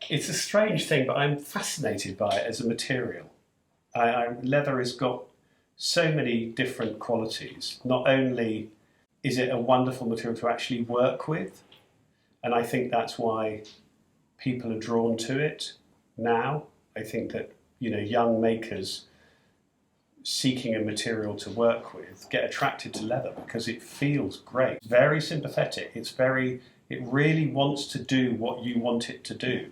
It's a strange thing, but I'm fascinated by it as a material. Leather has got so many different qualities. Not only is it a wonderful material to actually work with, and I think that's why people are drawn to it now. I think that, you know, young makers seeking a material to work with get attracted to leather because it feels great. It's very sympathetic. It really wants to do what you want it to do.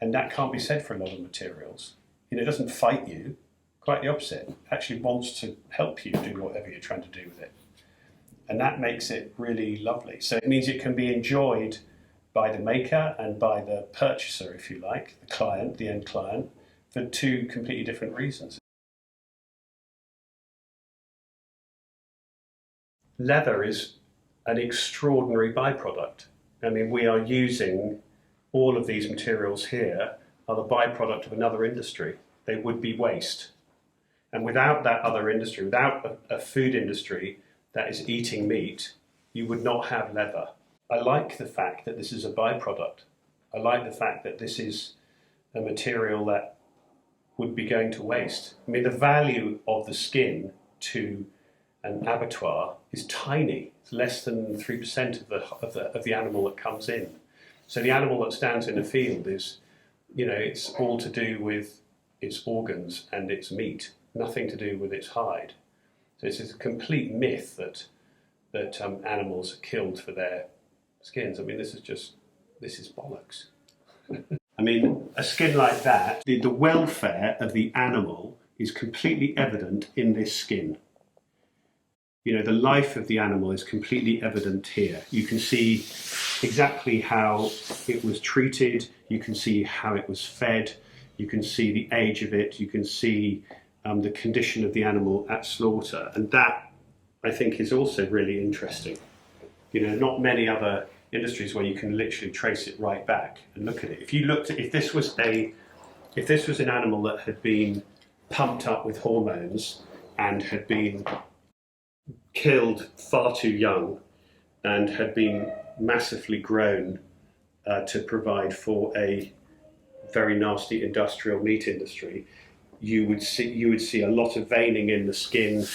And that can't be said for a lot of materials. You know, it doesn't fight you, quite the opposite. It actually wants to help you do whatever you're trying to do with it. And that makes it really lovely. So it means it can be enjoyed by the maker and by the purchaser, if you like, the client, the end client, for two completely different reasons. Leather is an extraordinary byproduct. I mean, we are using all of these materials here are the byproduct of another industry. They would be waste. And without that other industry, without a food industry that is eating meat, you would not have leather. I like the fact that this is a byproduct. I like the fact that this is a material that would be going to waste. I mean, the value of the skin to an abattoir is tiny. It's less than 3% of the animal that comes in. So the animal that stands in the field is, you know, it's all to do with its organs and its meat, nothing to do with its hide. So it's a complete myth that animals are killed for their skins. I mean, this is bollocks. I mean, a skin like that, the welfare of the animal is completely evident in this skin. You know, the life of the animal is completely evident here. You can see exactly how it was treated, you can see how it was fed, you can see the age of it, you can see the condition of the animal at slaughter. And that, I think, is also really interesting. You know, not many other industries where you can literally trace it right back and look at it. If this was an animal that had been pumped up with hormones and had been killed far too young and had been massively grown to provide for a very nasty industrial meat industry, you would see a lot of veining in the skin.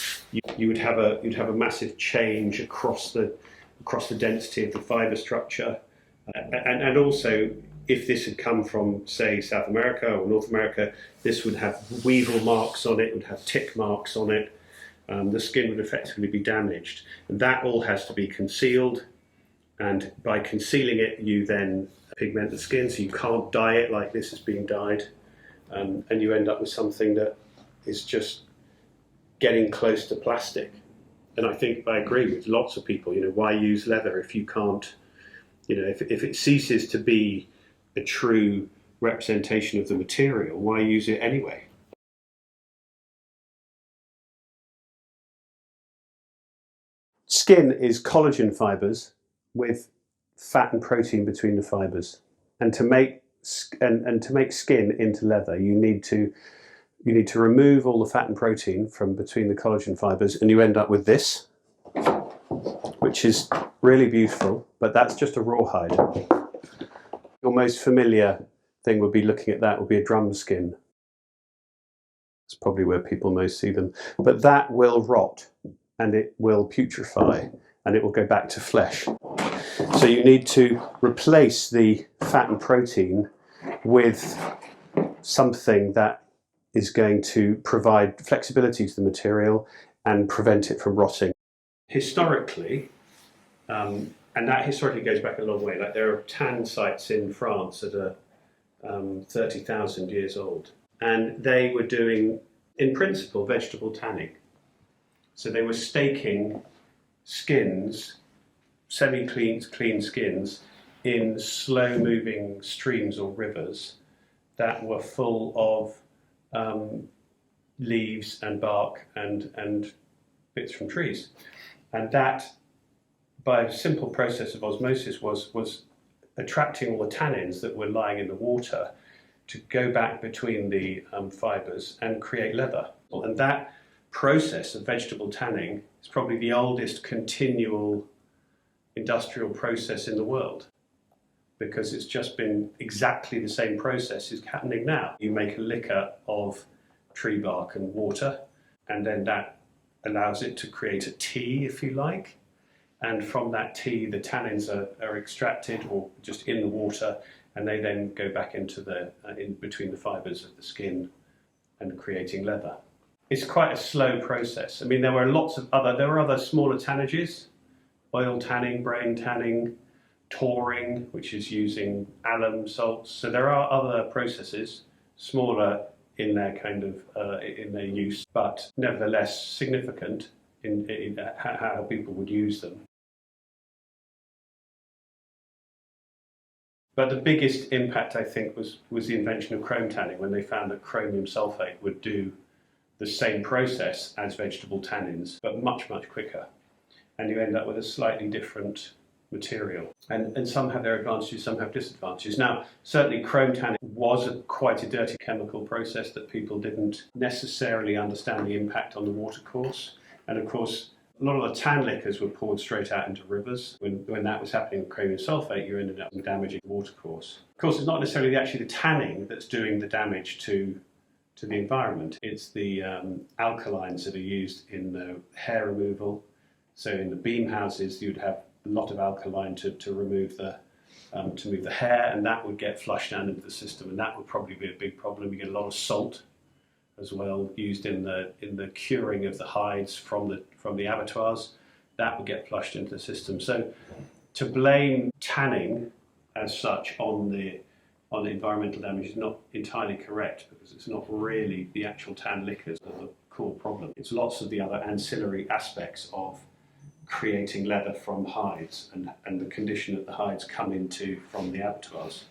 You'd have a massive change across the density of the fibre structure, and also if this had come from, say, South America or North America, this would have weevil marks on it, would have tick marks on it. The skin would effectively be damaged, and that all has to be concealed. And by concealing it, you then pigment the skin, so you can't dye it like this is being dyed, and you end up with something that is just getting close to plastic. And I think I agree with lots of people. You know, why use leather if you can't? You know, if it ceases to be a true representation of the material, why use it anyway? Skin is collagen fibres with fat and protein between the fibres, and to make skin into leather, you need to remove all the fat and protein from between the collagen fibres, and you end up with this, which is really beautiful. But that's just a rawhide. Your most familiar thing would be looking at that would be a drum skin. It's probably where people most see them, but that will rot. And it will putrefy and it will go back to flesh. So you need to replace the fat and protein with something that is going to provide flexibility to the material and prevent it from rotting. Historically, and that historically goes back a long way, like there are tan sites in France that are 30,000 years old, and they were doing, in principle, vegetable tanning. So they were staking skins, semi-clean skins, in slow-moving streams or rivers that were full of leaves and bark and bits from trees. And that, by a simple process of osmosis, was attracting all the tannins that were lying in the water to go back between the fibres and create leather. And that process of vegetable tanning is probably the oldest continual industrial process in the world. because it's just been exactly the same process is happening now. You make a liquor of tree bark and water, and then that allows it to create a tea, if you like. And from that tea, the tannins are extracted or just in the water, and they then go back into in between the fibres of the skin and creating leather. It's quite a slow process. I mean, there were other smaller tannages, oil tanning, brain tanning, touring, which is using alum salts. So there are other processes, smaller in their in their use, but nevertheless significant in how people would use them. But the biggest impact, I think, was the invention of chrome tanning, when they found that chromium sulfate would do the same process as vegetable tannins, but much, much quicker. And you end up with a slightly different material. And some have their advantages, some have disadvantages. Now, certainly chrome tanning was quite a dirty chemical process that people didn't necessarily understand the impact on the watercourse. And of course, a lot of the tan liquors were poured straight out into rivers. When that was happening with chromium sulfate, you ended up damaging the watercourse. Of course, it's not necessarily actually the tanning that's doing the damage to the environment. It's the alkalines that are used in the hair removal. So in the beam houses, you'd have a lot of alkaline to remove the hair, and that would get flushed down into the system, and that would probably be a big problem. You get a lot of salt as well used in the curing of the hides from the abattoirs. That would get flushed into the system. So to blame tanning as such on the environmental damage is not entirely correct, because it's not really the actual tan liquors that are the core problem. It's lots of the other ancillary aspects of creating leather from hides and the condition that the hides come into from the abattoirs.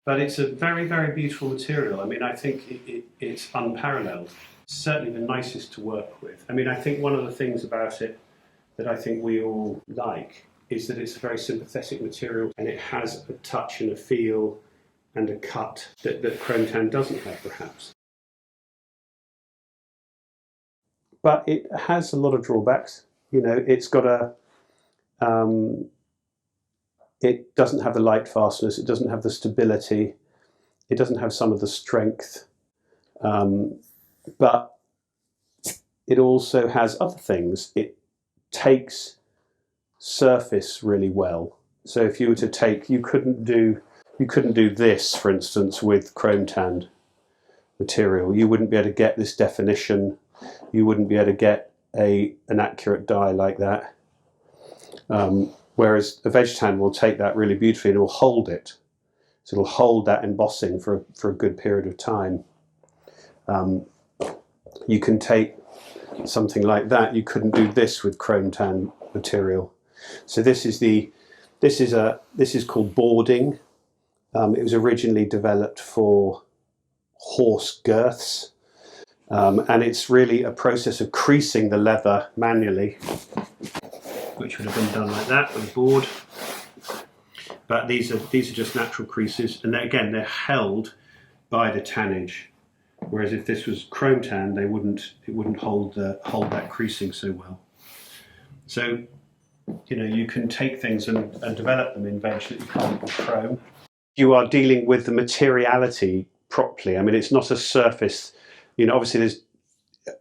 But it's a very, very beautiful material. I mean, I think it's unparalleled. It's certainly the nicest to work with. I mean, I think one of the things about it that I think we all like is that it's a very sympathetic material, and it has a touch and a feel and a cut that chrome tan doesn't have, perhaps. But it has a lot of drawbacks. You know, it's got it doesn't have the light fastness, it doesn't have the stability, it doesn't have some of the strength, but it also has other things. It takes surface really well. So if you were to take, you couldn't do this, for instance, with chrome tanned material. You wouldn't be able to get this definition. You wouldn't be able to get an accurate dye like that. Whereas a veg tan will take that really beautifully and it will hold it. So it'll hold that embossing for a good period of time. You can take something like that. You couldn't do this with chrome tan material. So this is called boarding. It was originally developed for horse girths, and it's really a process of creasing the leather manually, which would have been done like that with a board. But these are just natural creases, and again they're held by the tannage. Whereas if this was chrome tan, it wouldn't hold that creasing so well. So, you know, you can take things and develop them in veg that you can't with chrome. You are dealing with the materiality properly. I mean, it's not a surface. You know, obviously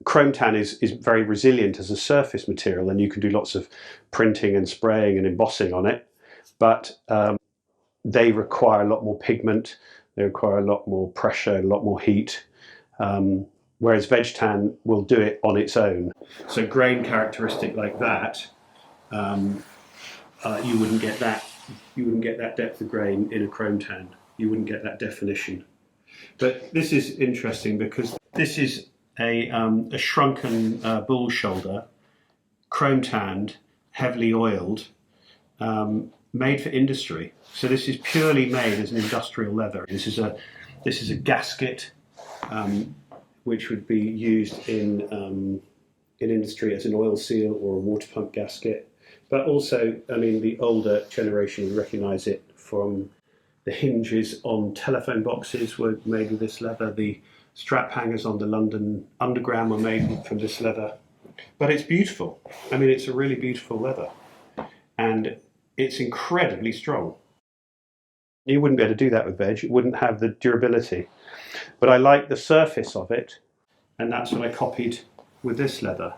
chrome tan is very resilient as a surface material, and you can do lots of printing and spraying and embossing on it. But they require a lot more pigment. They require a lot more pressure, a lot more heat. Whereas veg tan will do it on its own. So grain characteristic like that, you wouldn't get that. You wouldn't get that depth of grain in a chrome tan. You wouldn't get that definition. But this is interesting because this is a shrunken bull shoulder, chrome tanned, heavily oiled, made for industry. So this is purely made as an industrial leather. This is a gasket, which would be used in industry as an oil seal or a water pump gasket. But also, I mean, the older generation would recognise it from the hinges on telephone boxes were made with this leather. The strap hangers on the London Underground were made from this leather. But it's beautiful. I mean, it's a really beautiful leather. and it's incredibly strong. You wouldn't be able to do that with veg. It wouldn't have the durability. But I like the surface of it, and that's what I copied with this leather.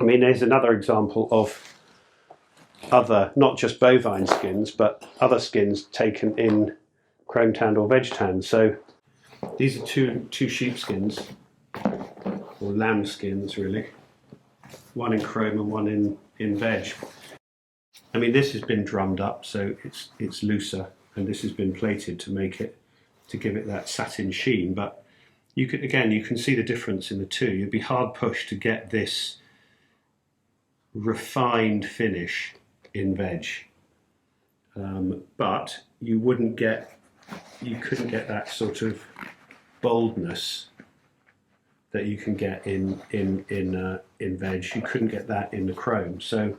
I mean, there's another example of other, not just bovine skins, but other skins taken in chrome tanned or veg tanned. So these are two sheep skins, or lamb skins really. One in chrome and one in veg. I mean, this has been drummed up, so it's looser, and this has been plated to give it that satin sheen. But you can see the difference in the two. You'd be hard pushed to get this refined finish in veg, but you couldn't get that sort of boldness that you can get in veg. You couldn't get that in the chrome. So,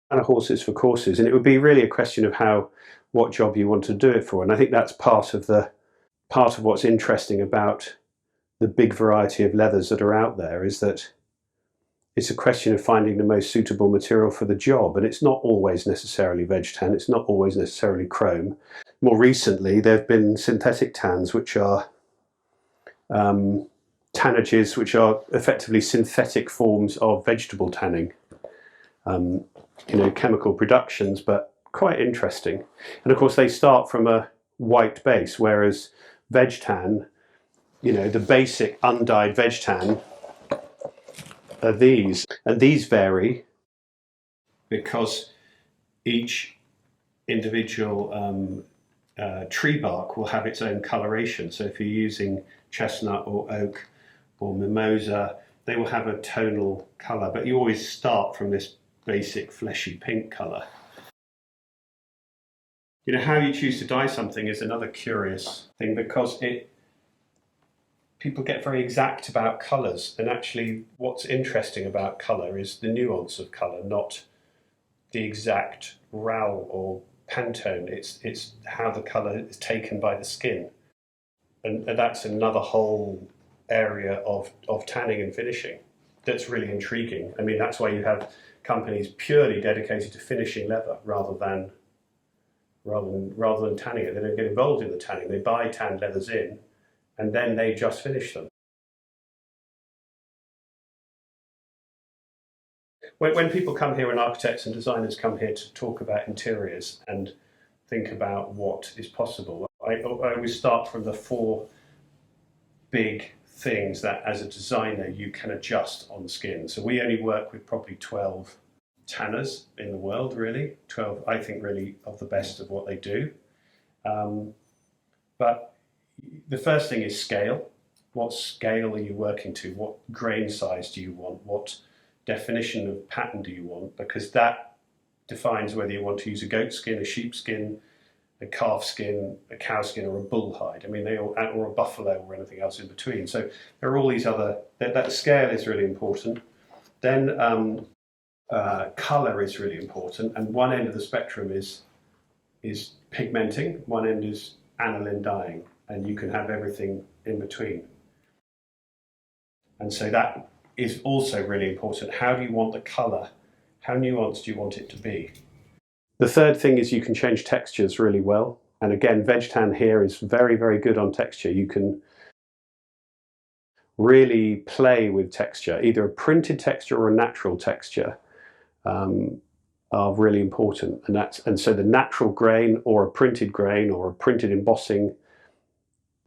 kind of horses for courses, and it would be really a question of what job you want to do it for. And I think that's part of what's interesting about the big variety of leathers that are out there, is that it's a question of finding the most suitable material for the job, and it's not always necessarily veg tan, it's not always necessarily chrome. More recently, there have been synthetic tans, which are tannages, which are effectively synthetic forms of vegetable tanning. Chemical productions, but quite interesting. And of course, they start from a white base, whereas veg tan, the basic undyed veg tan are these, and these vary because each individual tree bark will have its own coloration. So if you're using chestnut or oak or mimosa, they will have a tonal colour, but you always start from this basic fleshy pink colour. How you choose to dye something is another curious thing, because people get very exact about colours, and actually what's interesting about colour is the nuance of colour, not the exact RAL or Pantone. It's how the colour is taken by the skin, and that's another whole area of tanning and finishing that's really intriguing. I mean, that's why you have companies purely dedicated to finishing leather rather than tanning it. They don't get involved in the tanning. They buy tanned leathers in, and then they just finish them. When people come here, and architects and designers come here to talk about interiors and think about what is possible, I always start from the 4 big things that as a designer you can adjust on skin. So we only work with probably 12 tanners in the world, really. 12, I think, really of the best of what they do. But the first thing is scale. What scale are you working to? What grain size do you want? What definition of pattern do you want? Because that defines whether you want to use a goat skin, a sheep skin, a calf skin, a cow skin, or a bull hide. I mean, or a buffalo, or anything else in between. So there are all these other. That scale is really important. Then colour is really important, and one end of the spectrum is pigmenting. One end is aniline dyeing, and you can have everything in between. And so that is also really important. How do you want the colour? How nuanced do you want it to be? The third thing is you can change textures really well. And again, veg tan here is very, very good on texture. You can really play with texture. Either a printed texture or a natural texture are really important. And so the natural grain or a printed grain or a printed embossing,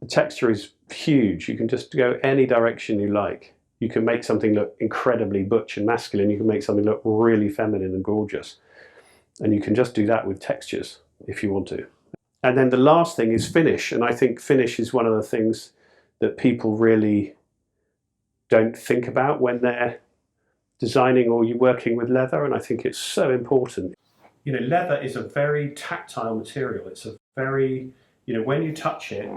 the texture is huge. You can just go any direction you like. You can make something look incredibly butch and masculine. You can make something look really feminine and gorgeous. And you can just do that with textures if you want to. And then the last thing is finish. And I think finish is one of the things that people really don't think about when they're designing or you're working with leather. And I think it's so important. Leather is a very tactile material. It's a very, when you touch it,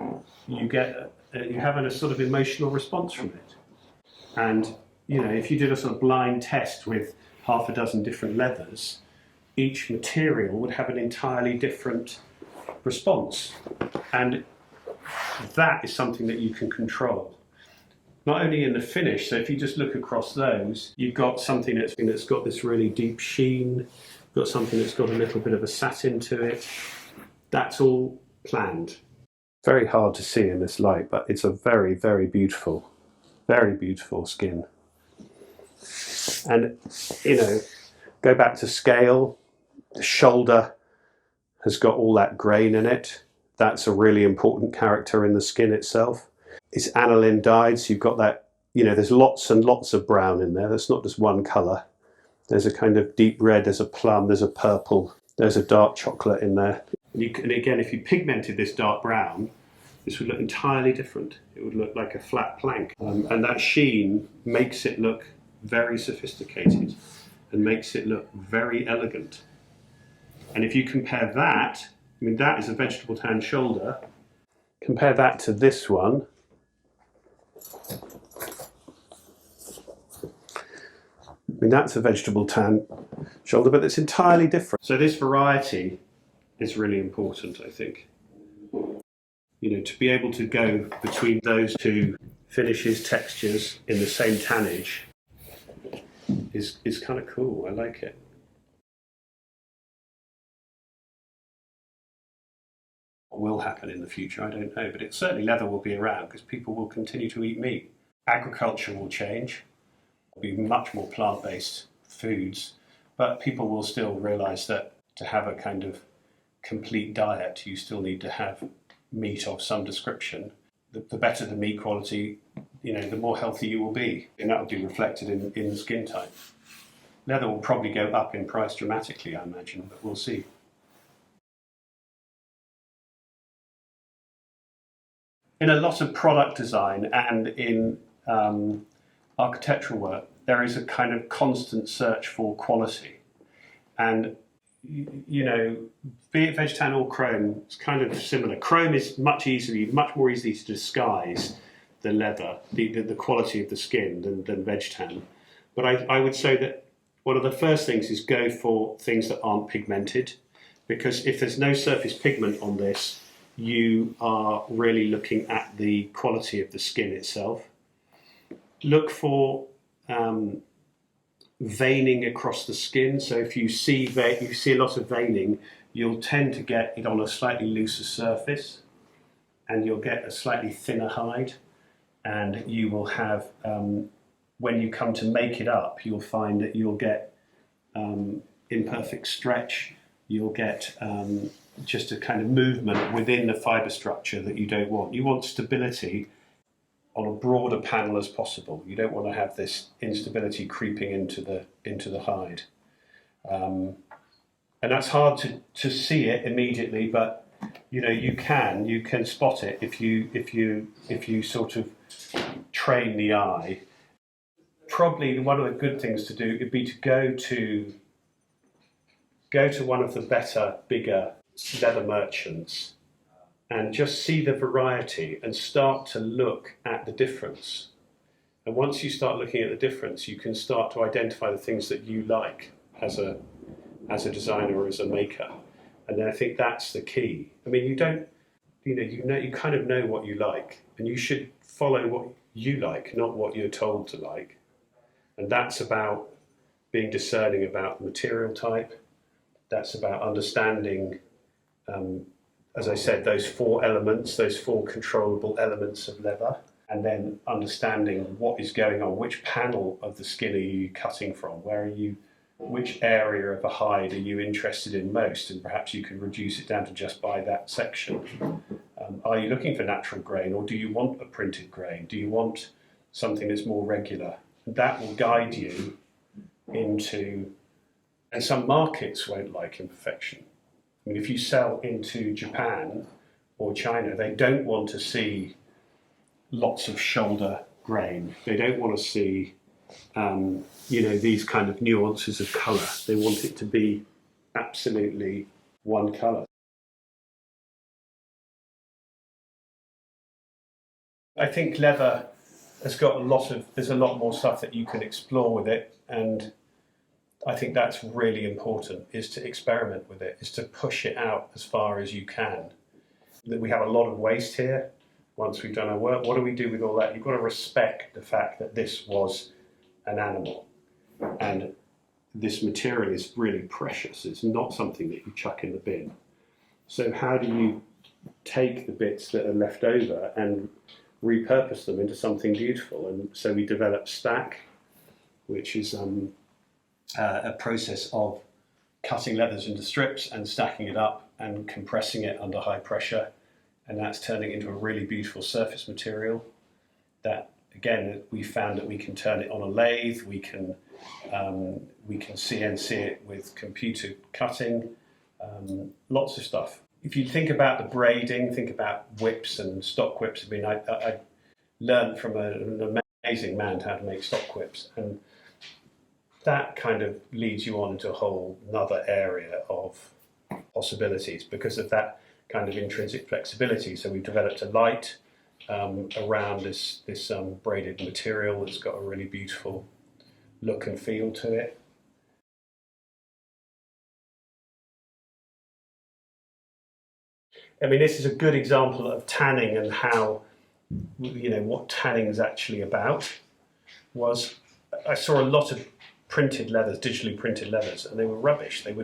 you have a sort of emotional response from it. And, if you did a sort of blind test with half a dozen different leathers, each material would have an entirely different response. And that is something that you can control. not only in the finish, so if you just look across those, you've got something that's got this really deep sheen, got something that's got a little bit of a satin to it. That's all planned. Very hard to see in this light, but it's a very, very beautiful skin. And, you know, go back to scale, the shoulder has got all that grain in it. That's a really important character in the skin itself. It's aniline dyed, so you've got that, you know, there's lots and lots of brown in there. There's not just one colour. There's a kind of deep red, there's a plum, there's a purple, there's a dark chocolate in there. And again, if you pigmented this dark brown, this would look entirely different. It would look like a flat plank. And that sheen makes it look very sophisticated and makes it look very elegant. And if you compare that, I mean, that is a vegetable tan shoulder. Compare that to this one. I mean, that's a vegetable tan shoulder, but it's entirely different. So this variety is really important, I think. You know, to be able to go between those two finishes, textures in the same tannage is kind of cool. I like it. What will happen in the future, I don't know, but certainly leather will be around because people will continue to eat meat. Agriculture will change. There'll be much more plant-based foods, but people will still realise that to have a kind of complete diet, you still need to have meat of some description. The better the meat quality, you know, the more healthy you will be, and that will be reflected in the skin type. Leather will probably go up in price dramatically, I imagine, but we'll see. In a lot of product design and in architectural work, there is a kind of constant search for quality. And, you know, be it veg tan or chrome, it's kind of similar. Chrome is much more easily to disguise than leather, the quality of the skin than veg tan. But I would say that one of the first things is go for things that aren't pigmented, because if there's no surface pigment on this, you are really looking at the quality of the skin itself. Look for veining across the skin. So if you see a lot of veining, you'll tend to get it on a slightly looser surface, and you'll get a slightly thinner hide. And you will have, when you come to make it up, you'll find that you'll get imperfect stretch. You'll get just a kind of movement within the fibre structure that you don't want. You want stability on a broader panel as possible. You don't want to have this instability creeping into the hide. And that's hard to see it immediately, but you know, you can spot it if you sort of train the eye. Probably one of the good things to do would be to go to one of the better, bigger leather merchants and just see the variety and start to look at the difference. And once you start looking at the difference, you can start to identify the things that you like as a designer or as a maker. And then I think that's the key. I mean, you kind of know what you like, and you should follow what you like, not what you're told to like. And that's about being discerning about the material type. That's about understanding, as I said, those four controllable elements of leather, and then understanding what is going on. Which panel of the skin are you cutting from? Which area of a hide are you interested in most? And perhaps you can reduce it down to just by that section. Are you looking for natural grain, or do you want a printed grain? Do you want something that's more regular? And that will guide you into, and some markets won't like imperfection. I mean, if you sell into Japan or China, they don't want to see lots of shoulder grain. They don't want to see, these kind of nuances of colour. They want it to be absolutely one colour. I think leather has got there's a lot more stuff that you can explore with it, and I think that's really important, is to experiment with it, is to push it out as far as you can. We have a lot of waste here, once we've done our work. What do we do with all that? You've got to respect the fact that this was an animal, and this material is really precious. It's not something that you chuck in the bin. So how do you take the bits that are left over and repurpose them into something beautiful? And so we developed Stack, which is a process of cutting leathers into strips and stacking it up and compressing it under high pressure, and that's turning into a really beautiful surface material that, again, we found that we can turn it on a lathe, we can CNC it with computer cutting, lots of stuff. If you think about the braiding, think about whips and stock whips. I mean, I learned from an amazing man how to make stock whips, and that kind of leads you on into a whole another area of possibilities because of that kind of intrinsic flexibility. So we've developed a light around this braided material that's got a really beautiful look and feel to it. I mean, this is a good example of tanning and how, what tanning is actually about. I saw a lot of printed leathers, digitally printed leathers, and they were rubbish. It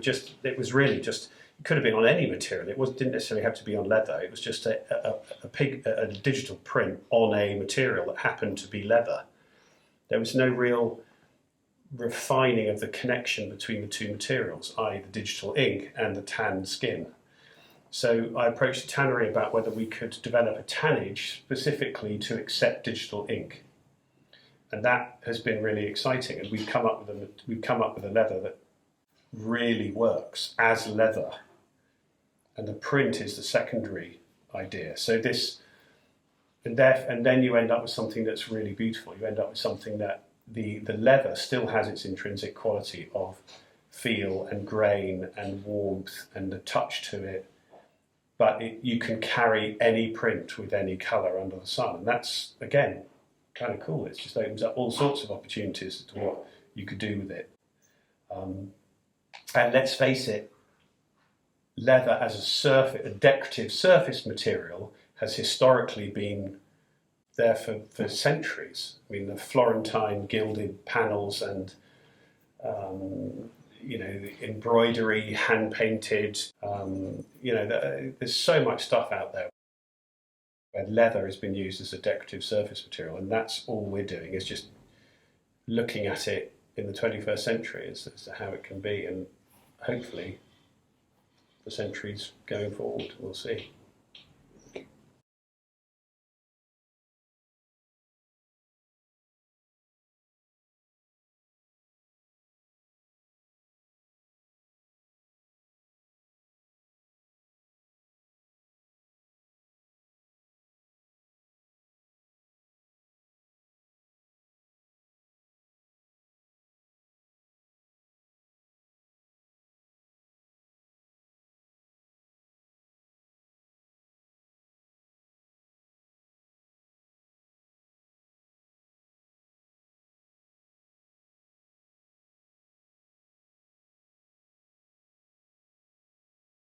was really just, it could have been on any material. Didn't necessarily have to be on leather. It was just a digital print on a material that happened to be leather. There was no real refining of the connection between the two materials, i.e. the digital ink and the tanned skin. So I approached the tannery about whether we could develop a tannage specifically to accept digital ink. And that has been really exciting, and we've come up with a leather that really works as leather, and the print is the secondary idea. So and then you end up with something that's really beautiful. You end up with something that the leather still has its intrinsic quality of feel and grain and warmth and the touch to it, but you can carry any print with any colour under the sun, and that's, again, kind of cool. It just opens up all sorts of opportunities to what you could do with it. And let's face it, leather as a decorative surface material has historically been there for centuries. I mean, the Florentine gilded panels and embroidery, hand painted. There's so much stuff out there where leather has been used as a decorative surface material, and that's all we're doing is just looking at it in the 21st century as to how it can be, and hopefully for centuries going forward, we'll see.